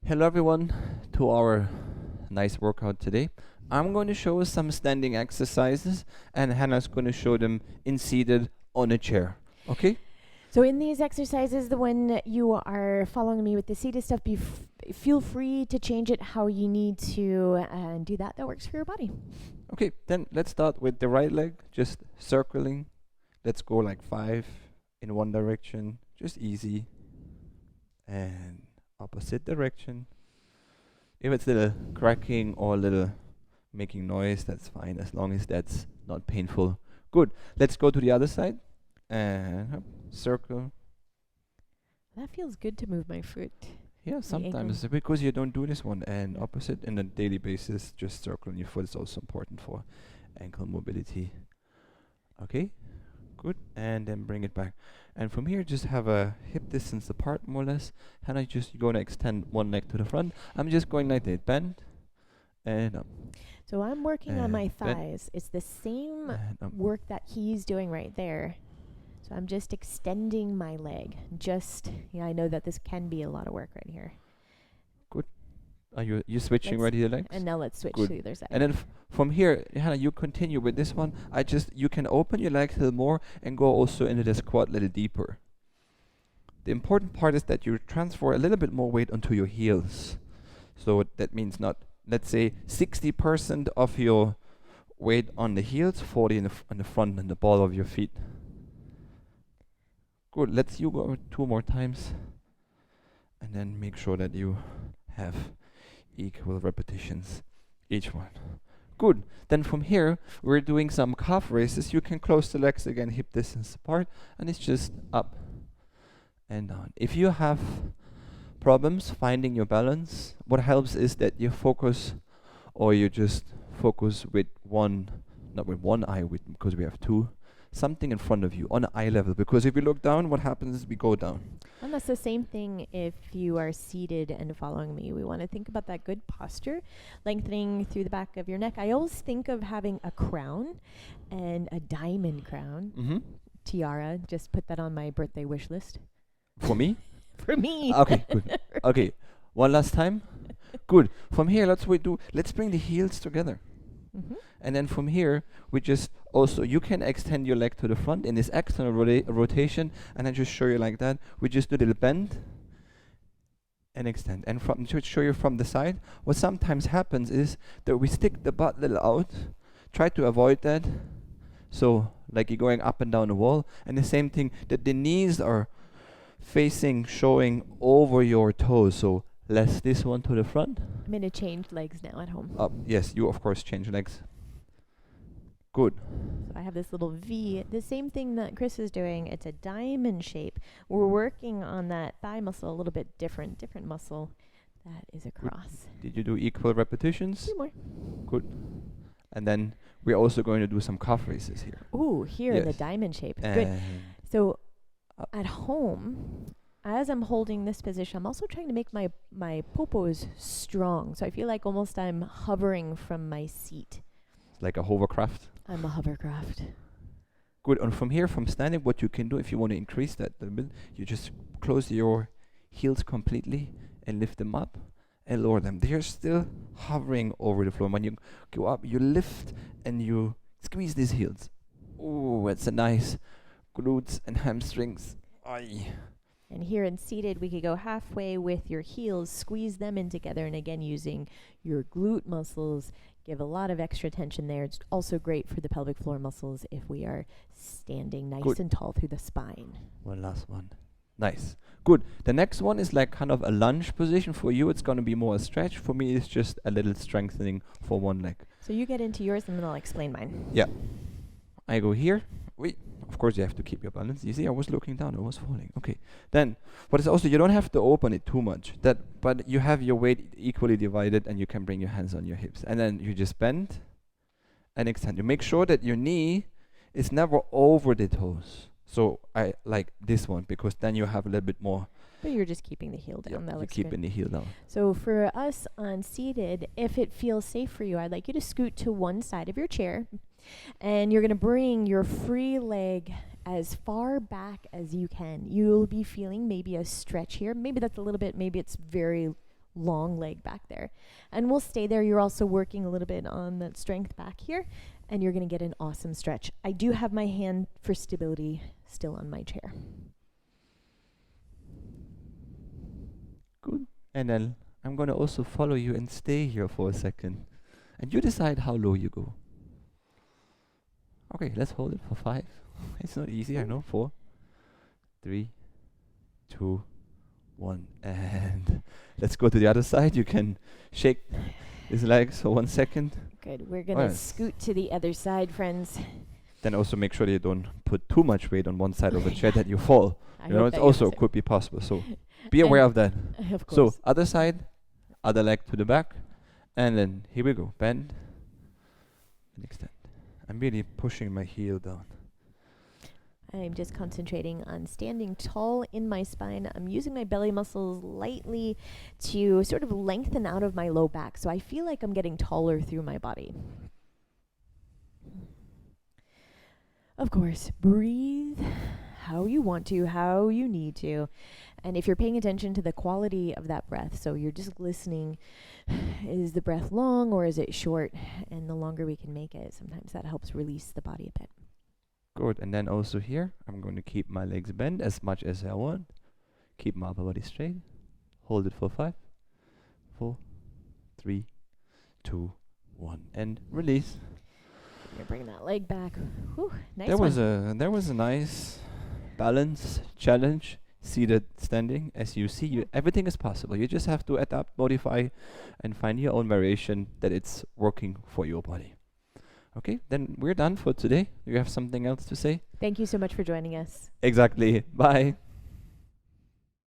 Hello everyone to our nice workout today. I'm going to show us some standing exercises and Hannah's going to show them in seated on a chair. Okay? So in these exercises, the one you are following me with the seated stuff, feel free to change it how you need to and do that works for your body. Okay, then let's start with the right leg, just circling. Let's go like 5 in one direction, just easy. And opposite direction. If it's a little cracking or a little making noise, that's fine as long as that's not painful. Good. Let's go to the other side. And circle. That feels good to move my foot. Yeah, sometimes because you don't do this one. And opposite in a daily basis, just circling your foot is also important for ankle mobility. Okay, good. And then bring it back. And from here, just have a hip distance apart, more or less. And I just going to extend one leg to the front. I'm just going like that. Bend and up. So I'm working on my And bend thighs. It's the same and up. work that he's doing right there. So I'm just extending my leg. I know that this can be a lot of work right here. Are you switching Let's- right the legs? And now let's switch Good. to the other side. And then from here, Hannah, you continue with this one. You can open your legs a little more and go also into the squat a little deeper. The important part is that you transfer a little bit more weight onto your heels. So that means not, let's say, 60% of your weight on the heels, 40 on the front and the ball of your feet. Good. Let's you go 2 more times. And then make sure that you have equal repetitions each one. Good. Then from here, we're doing some calf raises. You can close the legs again, hip distance apart, and it's just up and down. If you have problems finding your balance, what helps is that you focus, or you just focus with one, not with one eye, because we have 2, something in front of you on eye level. Because if you look down, what happens is we go down. And that's the same thing if you are seated and following me. We want to think about that good posture, lengthening through the back of your neck. I always think of having a crown and a diamond crown. Mm-hmm. Tiara, just put that on my birthday wish list. For me? For me. Okay, good. Okay, one last time. Good. From here, let's bring the heels together. Mm-hmm. And then from here, we just also, you can extend your leg to the front in this external rotation, and I just show you like that. We just do a little bend and extend. And to show you from the side, what sometimes happens is that we stick the butt a little out, try to avoid that. So, like you're going up and down the wall, and the same thing, that the knees are showing over your toes. So, less this one to the front. I'm going to change legs now at home. Up. Yes, you of course change legs. Good. So I have this little V, the same thing that Chris is doing. It's a diamond shape. We're working on that thigh muscle a little bit different muscle that is across. Did you do equal repetitions? 2 more. Good. And then we're also going to do some calf raises here. Ooh, here in the Yes. diamond shape. Good. And So up. at home, as I'm holding this position, I'm also trying to make my popos strong. So I feel like almost I'm hovering from my seat. like a hovercraft. I'm a hovercraft. Good. And from here, from standing, what you can do if you want to increase that a little bit, you just close your heels completely and lift them up and lower them. They're still hovering over the floor. When you go up, you lift and you squeeze these heels. Oh, it's a nice glutes and hamstrings. Aye. And here in seated, we could go halfway with your heels, squeeze them in together, and again, using your glute muscles, give a lot of extra tension there. It's also great for the pelvic floor muscles if we are standing nice Good. and tall through the spine. One last one. Nice. Good. The next one is like kind of a lunge position. For you, it's going to be more a stretch. For me, it's just a little strengthening for one leg. So you get into yours, and then I'll explain mine. Yeah. I go here. Wait. Of course, you have to keep your balance. You see, I was looking down. I was falling. Okay. Then, what is also, you don't have to open it too much. But you have your weight equally divided, and you can bring your hands on your hips. And then you just bend and extend. You make sure that your knee is never over the toes. So I like this one, because then you have a little bit more. But you're just keeping the heel down. That you're looks keeping good. the heel down. So for us on seated, if it feels safe for you, I'd like you to scoot to one side of your chair, and you're going to bring your free leg as far back as you can. You'll be feeling maybe a stretch here. Maybe that's a little bit, maybe it's very long leg back there. And we'll stay there. You're also working a little bit on that strength back here, and you're going to get an awesome stretch. I do have my hand for stability still on my chair. Good. And then I'm going to also follow you and stay here for a second. And you decide how low you go. Okay, let's hold it for 5. It's not easy, I know. 4, 3, 2, 1. And let's go to the other side. You can shake his legs for 1 second. Good. We're going to scoot to the other side, friends. Then also make sure that you don't put too much weight on one side of the chair that you fall. You know, it also could be possible. So be aware of that. Of course. So other side, other leg to the back. And then here we go. Bend and extend. I'm really pushing my heel down. I'm just concentrating on standing tall in my spine. I'm using my belly muscles lightly to sort of lengthen out of my low back. So I feel like I'm getting taller through my body. Of course, breathe how you want to, how you need to. And if you're paying attention to the quality of that breath, so you're just listening, is the breath long or is it short? And the longer we can make it, sometimes that helps release the body a bit. Good. And then also here, I'm going to keep my legs bent as much as I want. Keep my upper body straight. Hold it for 5, 4, 3, 2, 1. And release. You're bringing that leg back. Whew, nice There was a nice balance challenge. Seated, standing. As you see, everything is possible. You just have to adapt, modify, and find your own variation that it's working for your body. Okay, then we're done for today. Do you have something else to say? Thank you so much for joining us. Exactly. Bye.